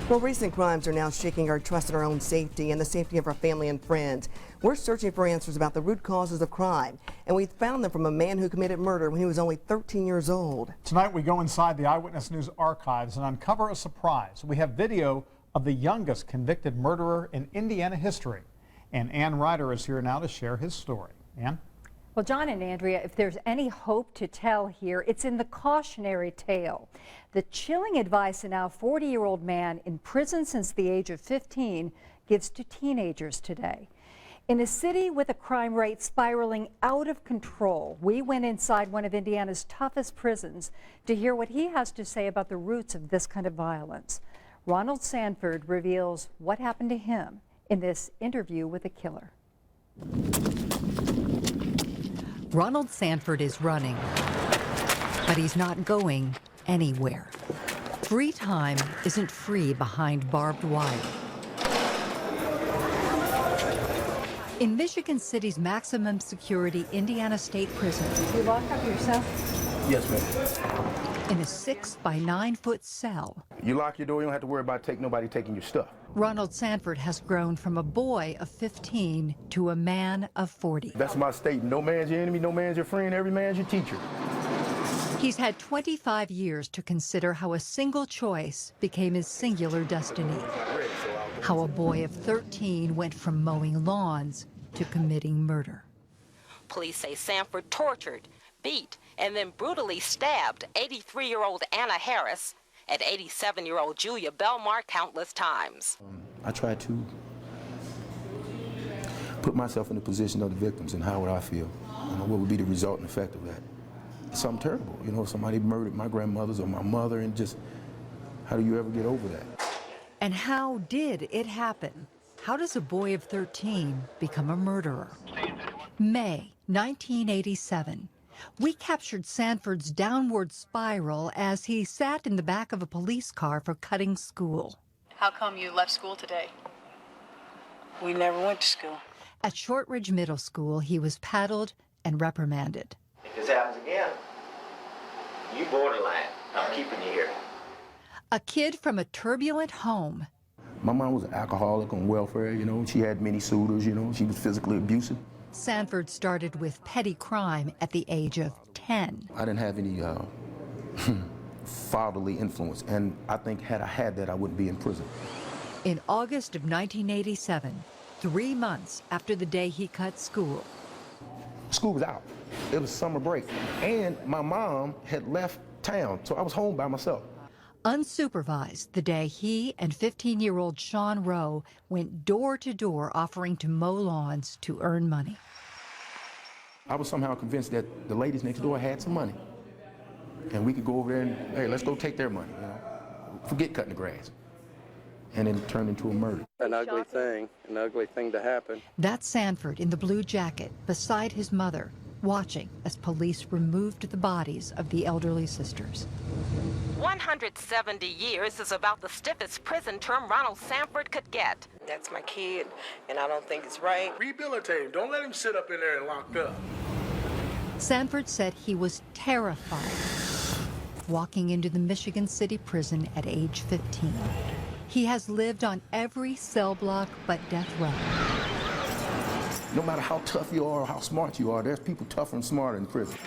Well, recent crimes are now shaking our trust in our own safety and the safety of our family and friends. We're searching for answers about the root causes of crime, and we found them from a man who committed murder when he was only 13 years old. Tonight we go inside the Eyewitness News archives and uncover a surprise. We have video of the youngest convicted murderer in Indiana history. And Ann Ryder is here now to share his story. Ann? Well, John and Andrea, if there's any hope to tell here, it's in the cautionary tale. The chilling advice a now 40-year-old man in prison since the age of 15 gives to teenagers today. In a city with a crime rate spiraling out of control, we went inside one of Indiana's toughest prisons to hear what he has to say about the roots of this kind of violence. Ronald Sanford reveals what happened to him in this interview with a killer. Ronald Sanford is running, but he's not going anywhere. Free time isn't free behind barbed wire. In Michigan City's maximum security Indiana State Prison. You locked up yourself? Yes, ma'am. In a 6-by-9-foot cell. You lock your door, you don't have to worry about nobody taking your stuff. Ronald Sanford has grown from a boy of 15 to a man of 40. That's my statement. No man's your enemy, no man's your friend, every man's your teacher. He's had 25 years to consider how a single choice became his singular destiny. How a boy of 13 went from mowing lawns to committing murder. Police say Sanford tortured, beat, and then brutally stabbed 83-year-old Anna Harris and 87-year-old Julia Belmar countless times. I try to put myself in the position of the victims and how would I feel? What would be the result and effect of that? It's something terrible. Somebody murdered my grandmothers or my mother, and just, how do you ever get over that? And how did it happen? How does a boy of 13 become a murderer? May 1987. We captured Sanford's downward spiral as he sat in the back of a police car for cutting school. How come you left school today? We never went to school. At Shortridge Middle School, he was paddled and reprimanded. If this happens again, you borderline. I'm keeping you here. A kid from a turbulent home. My mom was an alcoholic on welfare, She had many suitors, She was physically abusive. Sanford started with petty crime at the age of 10. I didn't have any fatherly influence, and I think had I had that, I wouldn't be in prison. In August of 1987, 3 months after the day he cut school. School was out. It was summer break, and my mom had left town, so I was home by myself. Unsupervised, the day he and 15-year-old Sean Rowe went door to door offering to mow lawns to earn money. I was somehow convinced that the ladies next door had some money, and we could go over there and, hey, let's go take their money, Forget cutting the grass. And then it turned into a murder. An ugly thing to happen. That's Sanford in the blue jacket beside his mother, watching as police removed the bodies of the elderly sisters. 170 years is about the stiffest prison term Ronald Sanford could get. That's my kid, and I don't think it's right. Rehabilitate him. Don't let him sit up in there and locked up. Sanford said he was terrified walking into the Michigan City prison at age 15. He has lived on every cell block but death row. No matter how tough you are or how smart you are, there's people tougher and smarter in prison.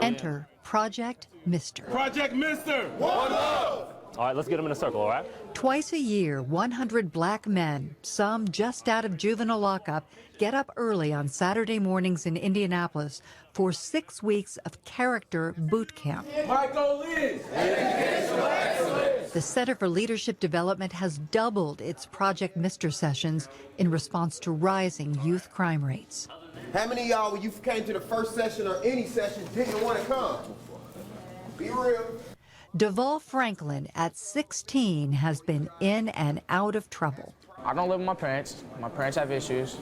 Enter Project Mister. Project Mister! One love! All right, let's get them in a circle, all right? Twice a year, 100 black men, some just out of juvenile lockup, get up early on Saturday mornings in Indianapolis for 6 weeks of character boot camp. Michael Liz! The Center for Leadership Development has doubled its Project Mister sessions in response to rising youth crime rates. How many of y'all, when you came to the first session or any session, didn't want to come? Be real. Deval Franklin, at 16, has been in and out of trouble. I don't live with my parents. My parents have issues.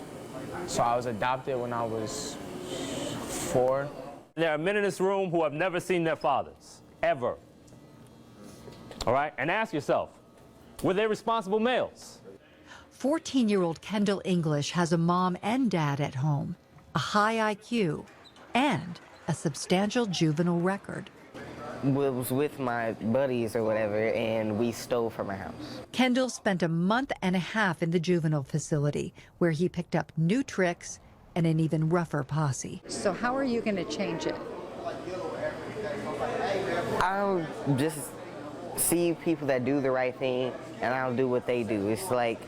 So I was adopted when I was 4. There are men in this room who have never seen their fathers, ever. All right? And ask yourself, were they responsible males? 14-year-old Kendall English has a mom and dad at home, a high IQ, and a substantial juvenile record. was with my buddies or whatever, and we stole from a house. Kendall spent a month and a half in the juvenile facility, where he picked up new tricks and an even rougher posse. So how are you going to change it? I'll just see people that do the right thing, and I'll do what they do. It's like,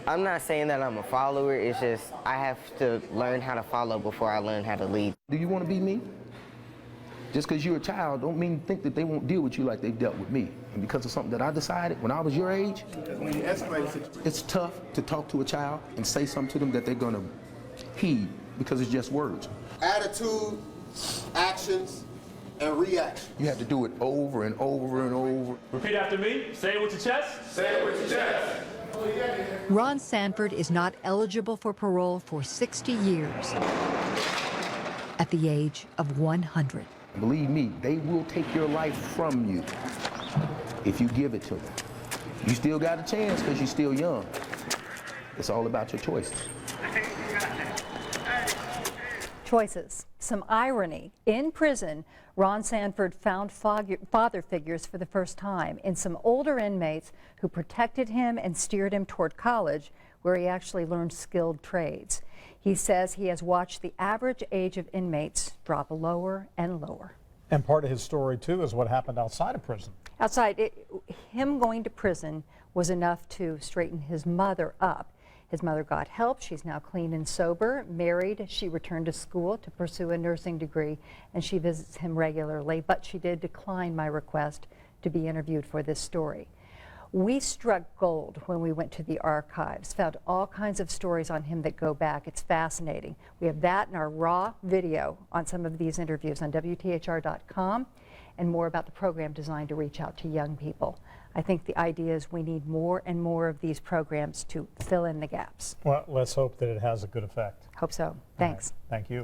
I'm not saying that I'm a follower, it's just I have to learn how to follow before I learn how to lead. Do you want to be me? Just because you're a child don't mean think that they won't deal with you like they dealt with me. And because of something that I decided when I was your age, it's tough to talk to a child and say something to them that they're going to heed because it's just words. Attitude, actions, and reaction. You have to do it over and over and over. Repeat after me. Say it with your chest. Say it with your chest. Ron Sanford is not eligible for parole for 60 years at the age of 100. Believe me, they will take your life from you if you give it to them. You still got a chance because you're still young. It's all about your choices. Choices. Some irony. In prison, Ron Sanford found father figures for the first time in some older inmates who protected him and steered him toward college, where he actually learned skilled trades. He says he has watched the average age of inmates drop lower and lower. And part of his story, too, is what happened outside of prison. Outside, him going to prison was enough to straighten his mother up. His mother got help. She's now clean and sober, married. She returned to school to pursue a nursing degree, and she visits him regularly, but she did decline my request to be interviewed for this story. We struck gold when we went to the archives, found all kinds of stories on him that go back. It's fascinating. We have that in our raw video on some of these interviews on WTHR.com, and more about the program designed to reach out to young people. I think the idea is we need more and more of these programs to fill in the gaps. Well, let's hope that it has a good effect. Hope so. Thanks. All right. Thank you.